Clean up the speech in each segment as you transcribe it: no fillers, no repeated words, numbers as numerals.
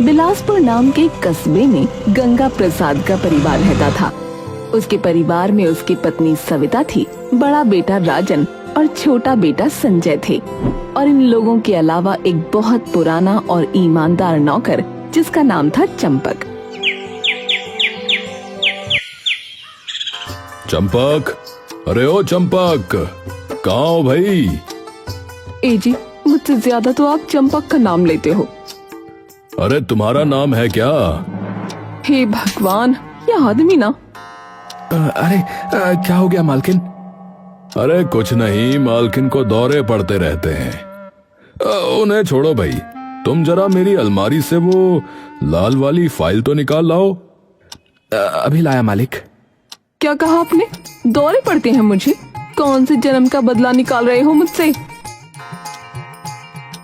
बिलासपुर नाम के एक कस्बे में गंगा प्रसाद का परिवार रहता था। उसके परिवार में उसकी पत्नी सविता थी, बड़ा बेटा राजन और छोटा बेटा संजय थे। और इन लोगों के अलावा एक बहुत पुराना और ईमानदार नौकर जिसका नाम था चंपक। चंपक, अरे ओ चंपक, कहाँ हो भाई? ए जी, मुझसे ज्यादा तो आप चंपक का नाम लेते हो। अरे तुम्हारा नाम है क्या? हे भगवान, ये आदमी ना। क्या हो गया मालकिन? अरे कुछ नहीं, मालकिन को दौरे पड़ते रहते हैं। उन्हें छोड़ो भाई, तुम जरा मेरी अलमारी से वो लाल वाली फाइल तो निकाल लाओ। अभी लाया मालिक। क्या कहा आपने? दौरे पड़ते हैं मुझे? कौन से जन्म का बदला निकाल रहे हो मुझसे?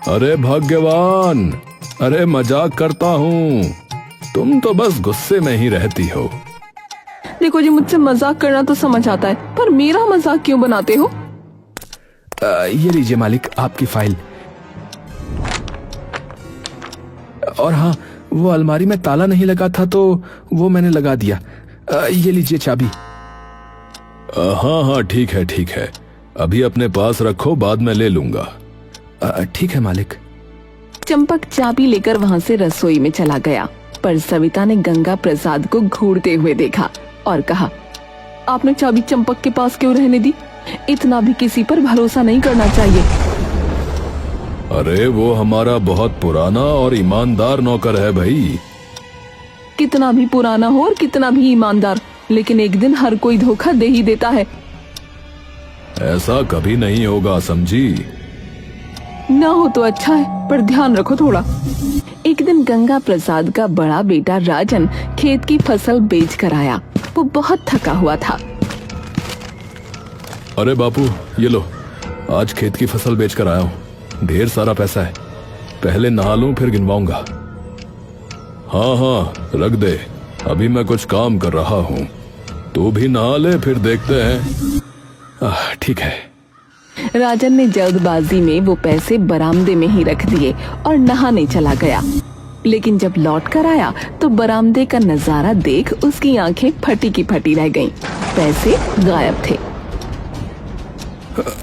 अरे भाग्यवान, अरे मजाक करता हूँ, तुम तो बस गुस्से में ही रहती हो। देखो जी, मुझसे मजाक करना तो समझ आता है, पर मेरा मजाक क्यों बनाते हो? ये लीजिए मालिक, आपकी फाइल। और हाँ, वो अलमारी में ताला नहीं लगा था तो वो मैंने लगा दिया। ये लीजिए चाबी। हाँ हाँ, ठीक है ठीक है, अभी अपने पास रखो, बाद में ले लूंगा। ठीक है मालिक। चंपक चाबी लेकर वहाँ से रसोई में चला गया, पर सविता ने गंगा प्रसाद को घूरते हुए देखा और कहा, आपने चाबी चंपक के पास क्यों रहने दी? इतना भी किसी पर भरोसा नहीं करना चाहिए। अरे वो हमारा बहुत पुराना और ईमानदार नौकर है भाई। कितना भी पुराना हो और कितना भी ईमानदार, लेकिन एक दिन हर कोई धोखा दे ही देता है। ऐसा कभी नहीं होगा, समझी? ना हो तो अच्छा है, पर ध्यान रखो थोड़ा। एक दिन गंगा प्रसाद का बड़ा बेटा राजन खेत की फसल बेच कर आया। वो बहुत थका हुआ था। अरे बापू, ये लो, आज खेत की फसल बेच कर आया हूँ, ढेर सारा पैसा है, पहले नहा लूं फिर गिनवाऊंगा। हाँ हाँ, रख दे, अभी मैं कुछ काम कर रहा हूँ, तू भी नहा ले, फिर देखते हैं। ठीक है। राजन ने जल्दबाजी में वो पैसे बरामदे में ही रख दिए और नहाने चला गया। लेकिन जब लौट कर आया तो बरामदे का नजारा देख उसकी आंखें फटी की फटी रह गईं। पैसे गायब थे।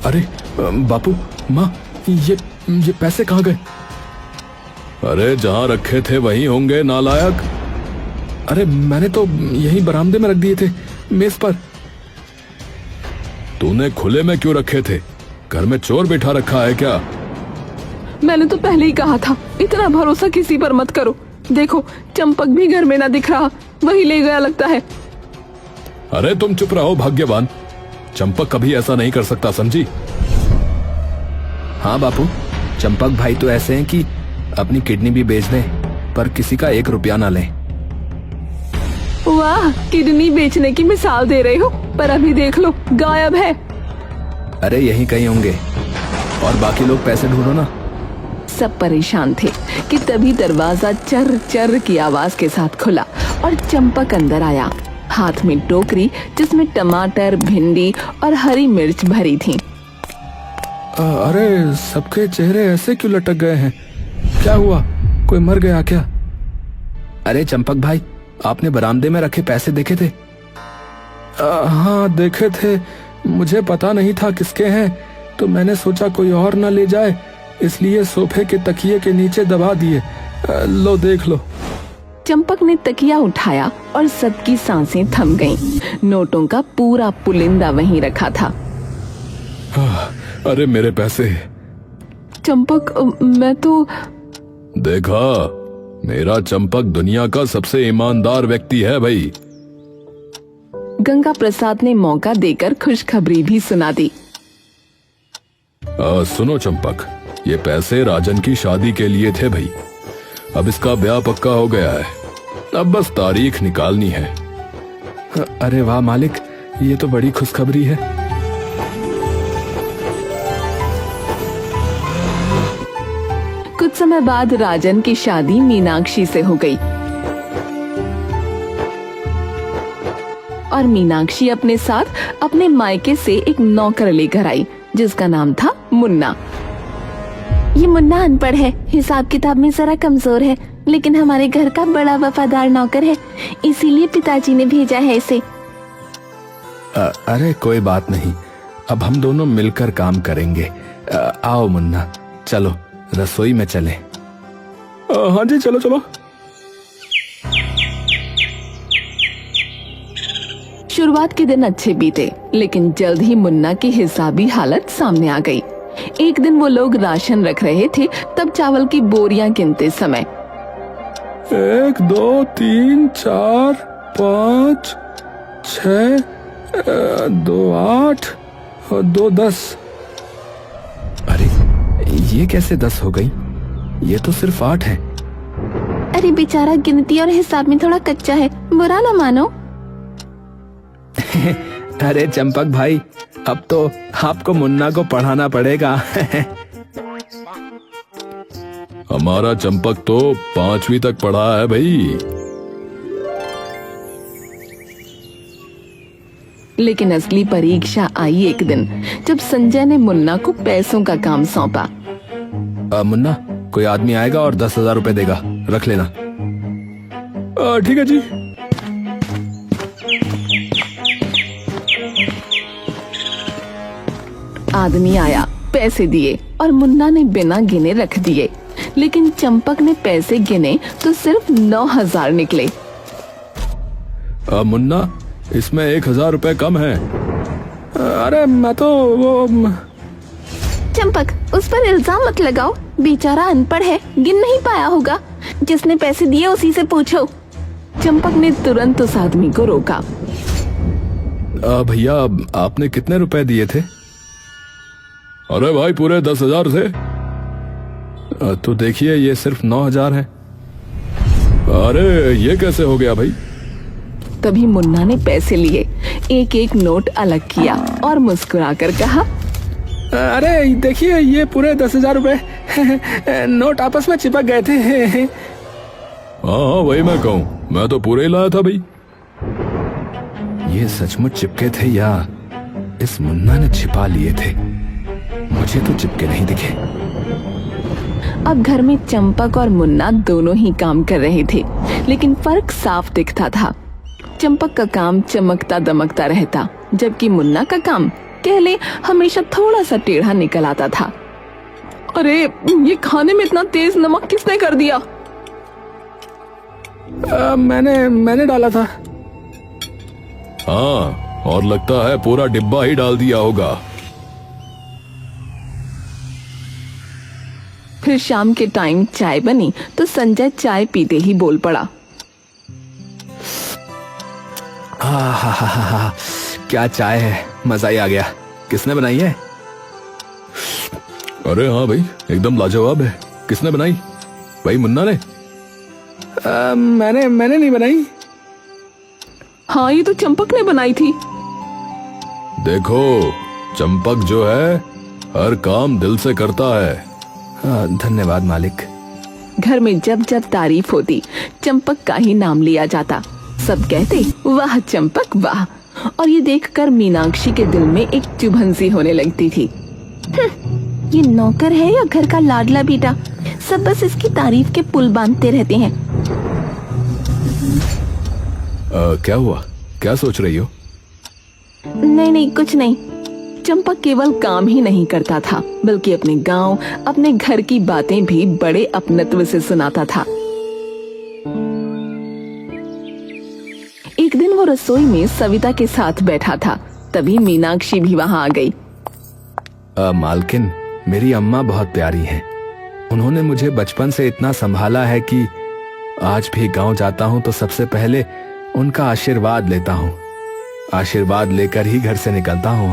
अरे बापू, माँ, ये पैसे कहाँ गए? अरे जहाँ रखे थे वहीं होंगे, नालायक। अरे मैंने तो यहीं बरामदे में रख दिए थे, मेज पर। तूने खुले में क्यों रखे थे? घर में चोर बिठा रखा है क्या? मैंने तो पहले ही कहा था, इतना भरोसा किसी पर मत करो। देखो, चंपक भी घर में ना दिख रहा, वही ले गया लगता है। अरे तुम चुप रहो भाग्यवान, चंपक कभी ऐसा नहीं कर सकता, समझी? हाँ बापू, चंपक भाई तो ऐसे हैं कि अपनी किडनी भी बेच दें, पर किसी का 1 रुपया ना लें। वाह, किडनी बेचने की मिसाल दे रहे हो, पर अभी देख लो, गायब है। अरे यहीं कहीं होंगे, और बाकी लोग पैसे ढूंढो ना। सब परेशान थे कि तभी दरवाजा चर चर की आवाज के साथ खुला और चंपक अंदर आया, हाथ में टोकरी जिसमें टमाटर, भिंडी और हरी मिर्च भरी थी। अरे सबके चेहरे ऐसे क्यों लटक गए हैं? क्या हुआ, कोई मर गया क्या? अरे चंपक भाई, आपने बरामदे में रखे पैसे देखे थे? हाँ देखे थे, मुझे पता नहीं था किसके हैं, तो मैंने सोचा कोई और ना ले जाए, इसलिए सोफे के तकिए के नीचे दबा दिए। लो देख लो। चंपक ने तकिया उठाया और सबकी सांसें थम गईं। नोटों का पूरा पुलिंदा वहीं रखा था। अरे मेरे पैसे। चंपक, मैं तो। देखा, मेरा चंपक दुनिया का सबसे ईमानदार व्यक्ति है भाई। गंगा प्रसाद ने मौका देकर खुशखबरी भी सुना दी। सुनो चंपक, ये पैसे राजन की शादी के लिए थे भाई। अब इसका ब्याह पक्का हो गया है, अब बस तारीख निकालनी है। अरे वाह मालिक, ये तो बड़ी खुशखबरी है। कुछ समय बाद राजन की शादी मीनाक्षी से हो गई और मीनाक्षी अपने साथ अपने मायके से एक नौकर लेकर आई जिसका नाम था मुन्ना। ये मुन्ना अनपढ़ है, हिसाब किताब में जरा कमजोर है, लेकिन हमारे घर का बड़ा वफादार नौकर है, इसीलिए पिताजी ने भेजा है इसे। अरे कोई बात नहीं, अब हम दोनों मिलकर काम करेंगे। आओ मुन्ना, चलो रसोई में चले। हाँ जी, चलो चलो। शुरुआत के दिन अच्छे बीते, लेकिन जल्द ही मुन्ना की हिसाबी हालत सामने आ गई। एक दिन वो लोग राशन रख रहे थे, तब चावल की बोरियां गिनते समय 1 2 3 4 5 6 2 8 और 2 10। अरे ये कैसे 10 हो गई? ये तो सिर्फ 8 है। अरे बेचारा गिनती और हिसाब में थोड़ा कच्चा है, बुरा ना मानो। अरे चंपक भाई, अब तो आपको मुन्ना को पढ़ाना पड़ेगा। हमारा चंपक तो 5वीं तक पढ़ा है भाई। लेकिन असली परीक्षा आई एक दिन, जब संजय ने मुन्ना को पैसों का काम सौंपा। मुन्ना, कोई आदमी आएगा और 10,000 रुपए देगा, रख लेना। ठीक है जी। आदमी आया, पैसे दिए और मुन्ना ने बिना गिने रख दिए। लेकिन चंपक ने पैसे गिने तो सिर्फ 9,000 निकले। मुन्ना, इसमें 1,000 रुपए कम है। अरे मैं तो वो चंपक, उस पर इल्जाम मत लगाओ, बेचारा अनपढ़ है, गिन नहीं पाया होगा। जिसने पैसे दिए उसी से पूछो। चंपक ने तुरंत उस आदमी को रोका। भैया, आपने कितने रुपए दिए थे? अरे भाई, पूरे 10,000 थे। तो देखिए, ये सिर्फ 9,000 है। अरे ये कैसे हो गया भाई? तभी मुन्ना ने पैसे लिए, एक एक नोट अलग किया और मुस्कुराकर कहा, अरे देखिए, ये पूरे 10,000 रुपए नोट आपस में चिपक गए थे। हाँ वही मैं कहूँ, मैं तो पूरे ही लाया था भाई। ये सचमुच चिपके थे या इस मुन्ना ने छिपा लिए थे? मुझे तो चिपके नहीं दिखे। अब घर में चंपक और मुन्ना दोनों ही काम कर रहे थे, लेकिन फर्क साफ दिखता था। चंपक का काम चमकता दमकता रहता, जबकि मुन्ना का काम कह ले हमेशा थोड़ा सा टेढ़ा निकल आता था। अरे ये खाने में इतना तेज नमक किसने कर दिया? मैंने डाला था। हाँ, और लगता है पूरा डिब्बा ही डाल दिया होगा। फिर शाम के टाइम चाय बनी तो संजय चाय पीते ही बोल पड़ा, क्या चाय है, मजा ही आ गया। किसने बनाई है? अरे हाँ भाई, एकदम लाजवाब है। किसने बनाई? भाई मुन्ना ने? मैंने नहीं बनाई। हाँ, ये तो चंपक ने बनाई थी। देखो, चंपक जो है हर काम दिल से करता है। धन्यवाद मालिक। घर में जब जब तारीफ होती, चंपक का ही नाम लिया जाता। सब कहते, वाह चंपक वाह। और ये देखकर मीनाक्षी के दिल में एक चुभन सी होने लगती थी। ये नौकर है या घर का लाडला बेटा? सब बस इसकी तारीफ के पुल बांधते रहते हैं। क्या हुआ? क्या सोच रही हो? नहीं कुछ नहीं। चंपक केवल काम ही नहीं करता था, बल्कि अपने गांव, अपने घर की बातें भी बड़े अपनत्व से सुनाता था। एक दिन वो रसोई में सविता के साथ बैठा था, तभी मीनाक्षी भी वहां आ गई। मालकिन, मेरी अम्मा बहुत प्यारी हैं। उन्होंने मुझे बचपन से इतना संभाला है कि आज भी गांव जाता हूं तो सबसे पहले उनका आशीर्वाद लेता हूं। आशीर्वाद लेकर ही घर से निकलता हूं।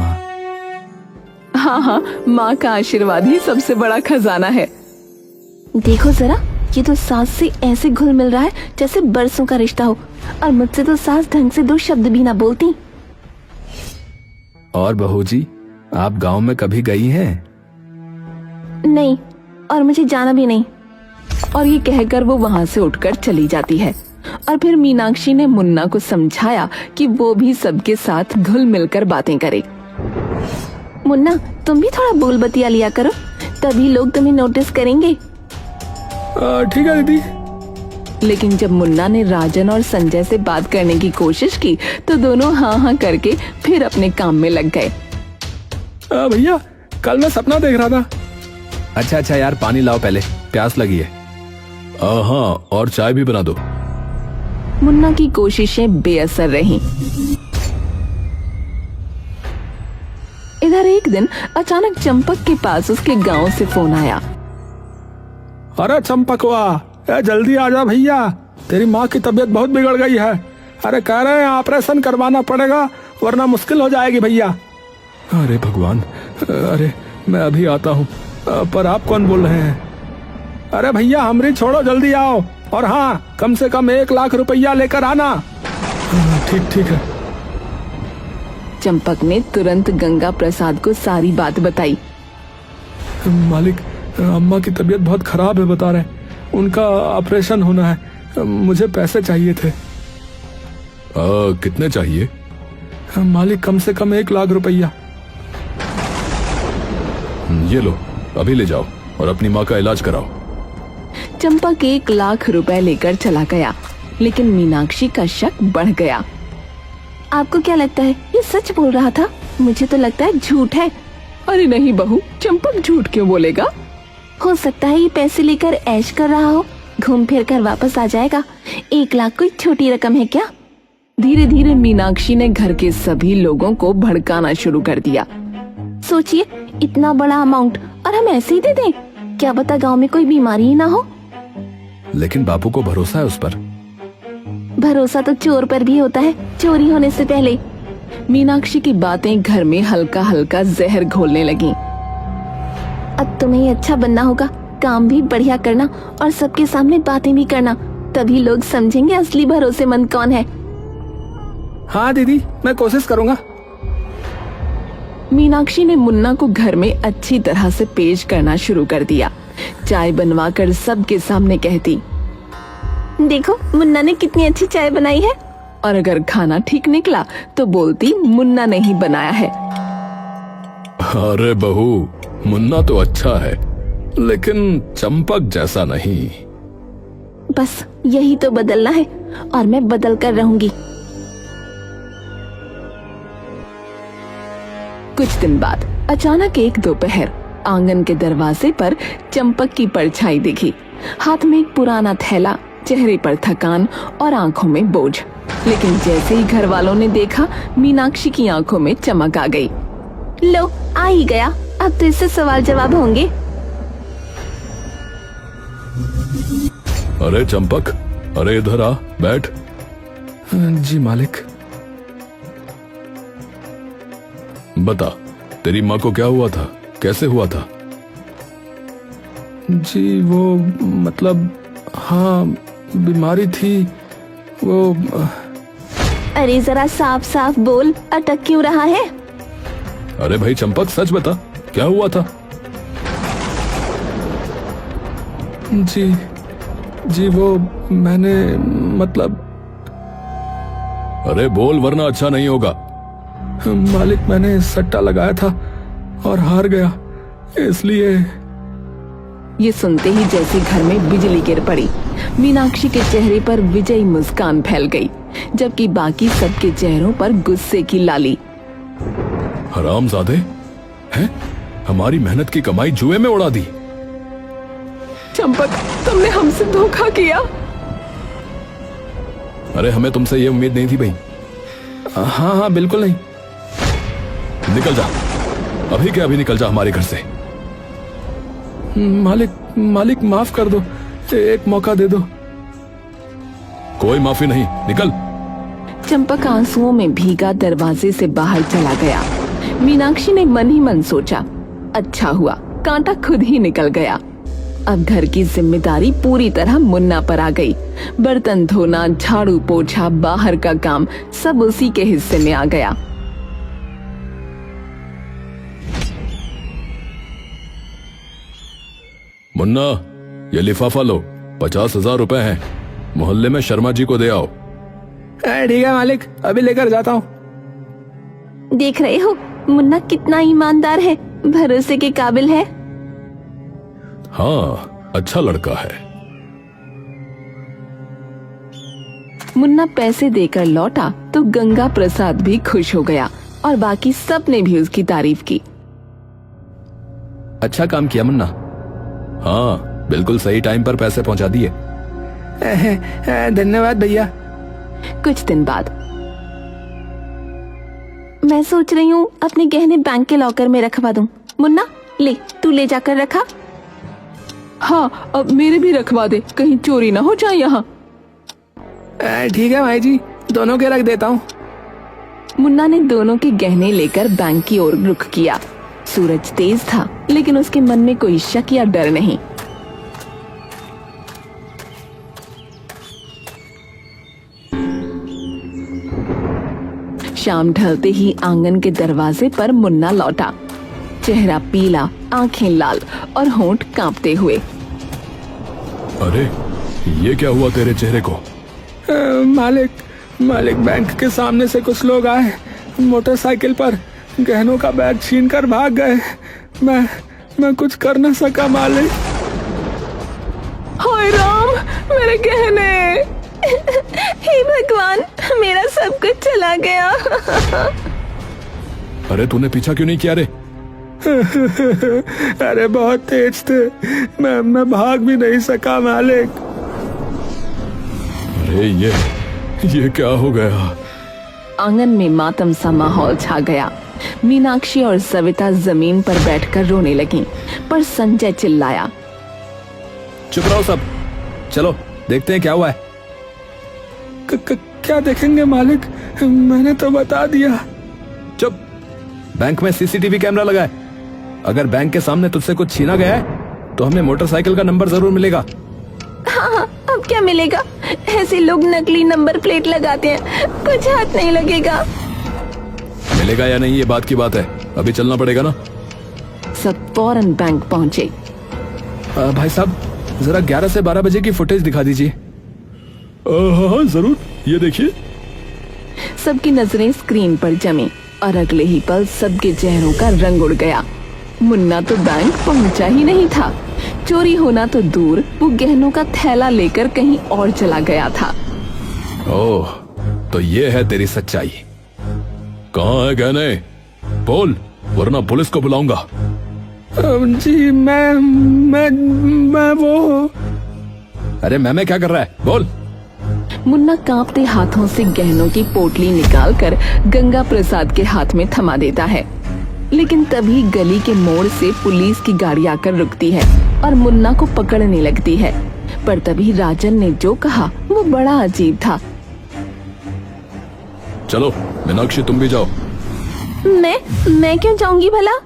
हाँ, माँ का आशीर्वाद ही सबसे बड़ा खजाना है। देखो जरा, ये तो सास से ऐसे घुल मिल रहा है जैसे बरसों का रिश्ता हो, और मुझसे तो सास ढंग से 2 शब्द भी ना बोलती। और बहू जी, आप गांव में कभी गई हैं? नहीं, और मुझे जाना भी नहीं। और ये कहकर वो वहाँ से उठकर चली जाती है। और फिर मीनाक्षी ने मुन्ना को समझाया कि वो भी सबके साथ घुल मिलकर बातें करे। मुन्ना, तुम भी थोड़ा बोल बतिया लिया करो, तभी लोग तुम्हें नोटिस करेंगे। ठीक है दीदी। लेकिन जब मुन्ना ने राजन और संजय से बात करने की कोशिश की तो दोनों हाँ हाँ करके फिर अपने काम में लग गए। भैया कल मैं सपना देख रहा था। अच्छा यार, पानी लाओ पहले, प्यास लगी है। हाँ, और चाय भी बना दो। मुन्ना की कोशिशें बेअसर रहीं। इधर एक दिन अचानक चंपक के पास उसके गांव से फोन आया। अरे चंपकवा, जल्दी आ जा भैया, तेरी माँ की तबीयत बहुत बिगड़ गई है। अरे कह रहे हैं ऑपरेशन करवाना पड़ेगा वरना मुश्किल हो जाएगी भैया। अरे भगवान, अरे मैं अभी आता हूँ, पर आप कौन बोल रहे हैं? अरे भैया हमरी छोड़ो, जल्दी आओ, और हाँ कम से कम 1 लाख रुपया लेकर आना। ठीक है। चंपक ने तुरंत गंगा प्रसाद को सारी बात बताई। मालिक, अम्मा की तबीयत बहुत खराब है बता रहे, उनका ऑपरेशन होना है, मुझे पैसे चाहिए थे। कितने चाहिए? मालिक कम से कम 1 लाख रुपया। ये लो, अभी ले जाओ और अपनी माँ का इलाज कराओ। चंपक 1 लाख रुपए लेकर चला गया, लेकिन मीनाक्षी का शक बढ़ गया। आपको क्या लगता है ये सच बोल रहा था? मुझे तो लगता है झूठ है। अरे नहीं बहू, चंपक झूठ क्यों बोलेगा? हो सकता है ये पैसे लेकर ऐश कर रहा हो, घूम फिर कर वापस आ जाएगा। 1 लाख कोई छोटी रकम है क्या? धीरे धीरे मीनाक्षी ने घर के सभी लोगों को भड़काना शुरू कर दिया। सोचिए, इतना बड़ा अमाउंट और हम ऐसे ही दे दें? क्या पता गांव में कोई बीमारी ही ना हो। लेकिन बापू को भरोसा है उस पर। भरोसा तो चोर पर भी होता है, चोरी होने से पहले। मीनाक्षी की बातें घर में हल्का हल्का जहर घोलने लगी। अब तुम्हें अच्छा बनना होगा, काम भी बढ़िया करना और सबके सामने बातें भी करना, तभी लोग समझेंगे असली भरोसेमंद कौन है। हाँ दीदी, मैं कोशिश करूँगा। मीनाक्षी ने मुन्ना को घर में अच्छी तरह से पेश करना शुरू कर दिया। चाय बनवाकर सबके सामने कहती, देखो मुन्ना ने कितनी अच्छी चाय बनाई है। और अगर खाना ठीक निकला तो बोलती मुन्ना ने ही बनाया है। अरे बहू, मुन्ना तो अच्छा है लेकिन चंपक जैसा नहीं। बस यही तो बदलना है और मैं बदल कर रहूंगी। कुछ दिन बाद अचानक एक दोपहर आंगन के दरवाजे पर चंपक की परछाई दिखी। हाथ में एक पुराना थैला, चेहरे पर थकान और आंखों में बोझ। लेकिन जैसे ही घर वालों ने देखा, मीनाक्षी की आंखों में चमक आ गई। लो, आ ही गया, अब तो इससे सवाल जवाब होंगे। अरे चंपक, अरे इधर आ, बैठ। जी मालिक। बता, तेरी माँ को क्या हुआ था, कैसे हुआ था? जी वो मतलब, हाँ बीमारी थी वो। अरे जरा साफ साफ बोल, अटक क्यों रहा है? अरे भाई चंपक, सच बता, क्या हुआ था? जी वो मैंने मतलब। अरे बोल वरना अच्छा नहीं होगा। मालिक, मैंने सट्टा लगाया था और हार गया, इसलिए। ये सुनते ही जैसे घर में बिजली गिर पड़ी। मीनाक्षी के चेहरे पर विजयी मुस्कान फैल गई, जबकि बाकी सबके चेहरों पर गुस्से की लाली। हरामजादे हैं, हमारी मेहनत की कमाई जुए में उड़ा दी। चंपक, तुमने हमसे धोखा किया। अरे हमें तुमसे ये उम्मीद नहीं थी भाई। हाँ बिल्कुल नहीं। निकल जा, अभी के अभी निकल जा हमारे घर से। मालिक माफ कर दो, एक मौका दे दो। कोई माफी नहीं, निकल। चंपक आंसुओं में भीगा दरवाजे से बाहर चला गया। मीनाक्षी ने मन ही मन सोचा, अच्छा हुआ कांटा खुद ही निकल गया। अब घर की जिम्मेदारी पूरी तरह मुन्ना पर आ गई। बर्तन धोना, झाड़ू पोछा, बाहर का काम सब उसी के हिस्से में आ गया। मुन्ना, ये लिफाफा लो, 50,000 रुपए हैं, मोहल्ले में शर्मा जी को दे आओ। ठीक है मालिक, अभी लेकर जाता हूँ। देख रहे हो मुन्ना कितना ईमानदार है, भरोसे के काबिल है। हाँ, अच्छा लड़का है। मुन्ना पैसे देकर लौटा तो गंगा प्रसाद भी खुश हो गया और बाकी सब ने भी उसकी तारीफ की। अच्छा काम किया मुन्ना। हाँ, बिल्कुल सही टाइम पर पैसे पहुंचा दिए। धन्यवाद भैया। कुछ दिन बाद मैं सोच रही हूँ अपने गहने बैंक के लॉकर में रखवा दूं। मुन्ना ले, तू ले जाकर रखा। हाँ, अब मेरे भी रखवा दे, कहीं चोरी ना हो जाए यहाँ। ठीक है भाई जी, दोनों के रख देता हूँ। मुन्ना ने दोनों के गहने लेकर बैंक की ओर रुख किया। सूरज तेज था, लेकिन उसके मन में कोई शक या डर नहीं। शाम ढलते ही आंगन के दरवाजे पर मुन्ना लौटा, चेहरा पीला, आंखें लाल और होंठ कांपते हुए। अरे, ये क्या हुआ तेरे चेहरे को? मालिक बैंक के सामने से कुछ लोग आए, मोटरसाइकिल पर गहनों का बैग छीनकर भाग गए। मैं कुछ कर न सका मालिक। हाय राम, मेरे गहने! हे भगवान, मेरा सब कुछ चला गया। अरे तूने पीछा क्यों नहीं किया रे? अरे बहुत तेज थे, मैं भाग भी नहीं सका मालिक। अरे ये क्या हो गया? आंगन में मातम सा माहौल छा गया। मीनाक्षी और सविता जमीन पर बैठकर रोने लगीं, पर संजय चिल्लाया, चुप रहो सब, चलो देखते हैं क्या हुआ है। क्या देखेंगे मालिक, मैंने तो बता दिया। चुप, बैंक में सीसीटीवी कैमरा लगा है। अगर बैंक के सामने तुझसे कुछ छीना गया है तो हमें मोटरसाइकिल का नंबर जरूर मिलेगा। हाँ, अब क्या मिलेगा? ऐसे लोग नकली नंबर प्लेट लगाते हैं, कुछ हाथ नहीं लगेगा। मिलेगा या नहीं ये बात की बात है, अभी चलना पड़ेगा ना। सब फौरन बैंक पहुंचे। भाई साहब, जरा 11 से 12 बजे की फुटेज दिखा दीजिए। हाँ जरूर, ये देखिए। सबकी नजरें स्क्रीन पर जमी और अगले ही पल सबके चेहरों का रंग उड़ गया। मुन्ना तो बैंक पहुंचा ही नहीं था। चोरी होना तो दूर, वो गहनों का थैला लेकर कहीं और चला गया था। ओह, तो ये है तेरी सच्चाई। कहाँ है गहने? बोल, वरना पुलिस को बुलाऊंगा। जी मैं वो। अरे मैं क्या कर रहा है, बोल। मुन्ना कांपते हाथों से गहनों की पोटली निकालकर गंगा प्रसाद के हाथ में थमा देता है। लेकिन तभी गली के मोड़ से पुलिस की गाड़ी आकर रुकती है और मुन्ना को पकड़ने लगती है। पर तभी राजन ने जो कहा वो बड़ा अजीब था। चलो मीनाक्षी, तुम भी जाओ। मैं क्यों जाऊंगी भला?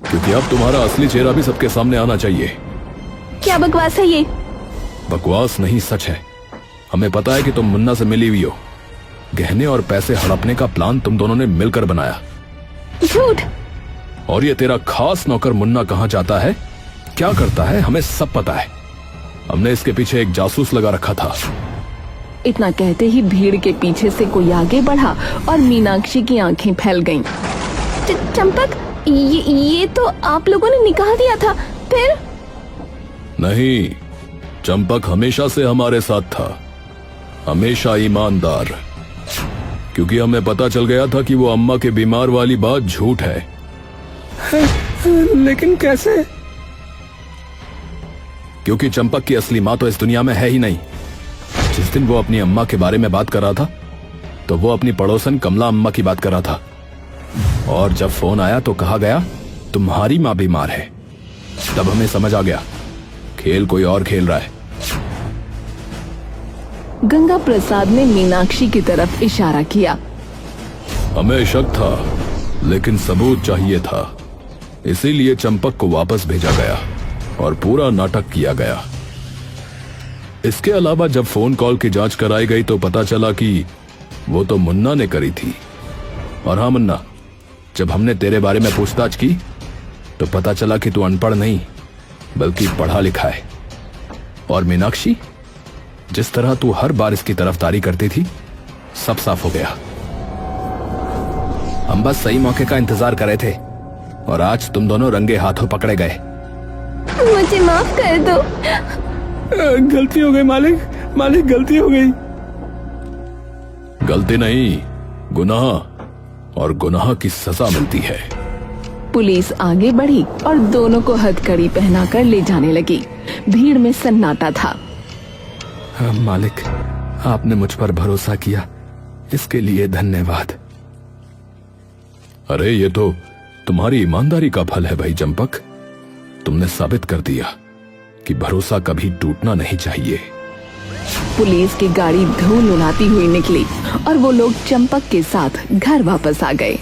क्योंकि अब तुम्हारा असली चेहरा भी सबके सामने आना चाहिए। क्या बकवास है ये? बकवास नहीं, सच है। हमें पता है कि तुम मुन्ना से मिली हुई हो। गहने और पैसे हड़पने का प्लान तुम दोनों ने मिलकर बनाया। झूठ। और ये तेरा खास नौकर मुन्ना कहाँ जाता है, क्या करता है, हमें सब पता है। हमने इसके पीछे एक जासूस लगा रखा था। इतना कहते ही भीड़ के पीछे से कोई आगे बढ़ा और मीनाक्षी की आंखें फैल गईं। चंपक, ये तो आप लोगों ने निकाल दिया था, फिर? नहीं, चंपक हमेशा से हमारे साथ था, हमेशा ईमानदार। क्योंकि हमें पता चल गया था कि वो अम्मा के बीमार वाली बात झूठ है। लेकिन कैसे? क्योंकि चंपक की असली माँ तो इस दुनिया में है ही नहीं। जिस दिन वो अपनी अम्मा के बारे में बात कर रहा था तो वो अपनी पड़ोसन कमला अम्मा की बात कर रहा था। और जब फोन आया तो कहा गया तुम्हारी माँ बीमार है। तब हमें समझ आ गया खेल कोई और खेल रहा है। गंगा प्रसाद ने मीनाक्षी की तरफ इशारा किया। हमें शक था, लेकिन सबूत चाहिए था। इसीलिए चंपक को वापस भेजा गया और पूरा नाटक किया गया। इसके अलावा जब फोन कॉल की जांच कराई गई तो पता चला कि वो तो मुन्ना ने करी थी। और हाँ मुन्ना, जब हमने तेरे बारे में पूछताछ की तो पता चला कि तू अनपढ़ नहीं बल्कि पढ़ा लिखा है। और मीनाक्षी, जिस तरह तू हर बार इसकी तरफदारी करती थी, सब साफ हो गया। हम बस सही मौके का इंतजार कर रहे थे और आज तुम दोनों रंगे हाथों पकड़े गए। मुझे माफ कर दो। गलती हो गई मालिक, गलती हो गई। गलती नहीं, गुनाह, और गुनाह की सजा मिलती है। पुलिस आगे बढ़ी और दोनों को हथकड़ी पहनाकर ले जाने लगी। भीड़ में सन्नाटा था। मालिक, आपने मुझ पर भरोसा किया, इसके लिए धन्यवाद। अरे ये तो तुम्हारी ईमानदारी का फल है भाई चंपक। तुमने साबित कर दिया कि भरोसा कभी टूटना नहीं चाहिए। पुलिस की गाड़ी धूल उड़ाती हुई निकली और वो लोग चंपक के साथ घर वापस आ गए।